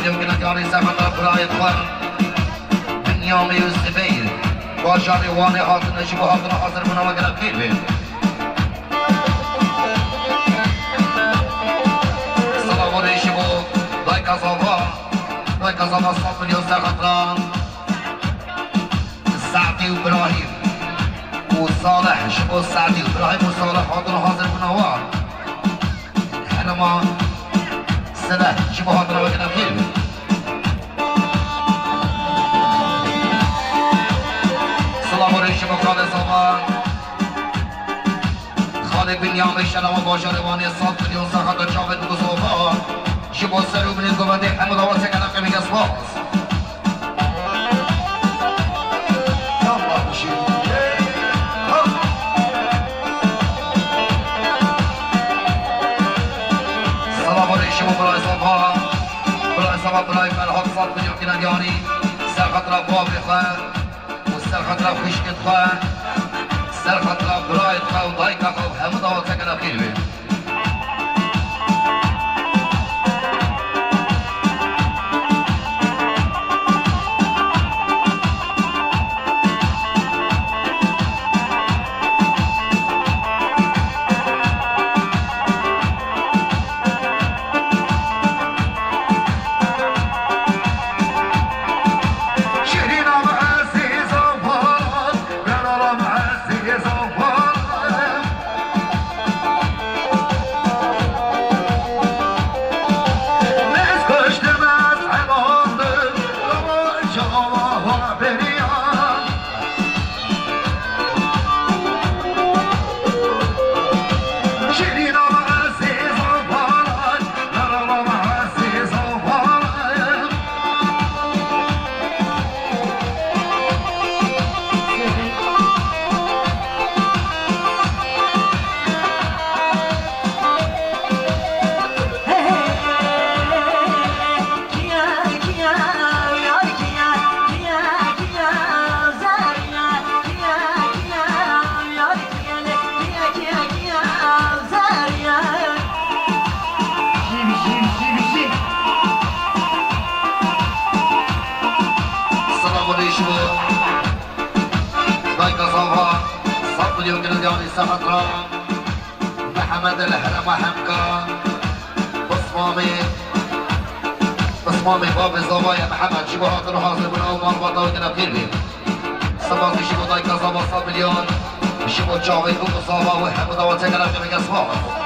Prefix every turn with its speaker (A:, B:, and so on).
A: يمكن جاري سمت برايد خان من يوم يوسفير وشاري واني حاضر نشبه حاضر حاضر من وقت كيف صلاة وريشبو ضيق صفا صوت من يوسف خطران السعدي وابراهيم وصالح شبو السعدي وابراهيم وصالح حاضر من نوار احنا ما سنة شبو حاضر وقت كيف صلاة وريشبو خالد صفا خالد بن يامي شلام باشار واني صوت من يوسف خطر جاوید بگذوفا شبو سرو بن القوادي حمد الله سكنا في ميجا سباس سلام عليكم براي صباح براي فرحات صوت من يمكن الياني سر خطر بابخه وسر خطر خشكتخه سر خطر برايتخه وضايقخه وحمد الله سكنا في ميجا سخطران محمد الهرم وحمكا بصمامي باب الزوايا محمد شبه حاضر وحاضر من أول مرة وقنا بخير بيه صباغي شبه ضايقة صبا 100 مليون شبه جاوید بگو صابا وحمد وتقنا في ميجا سباس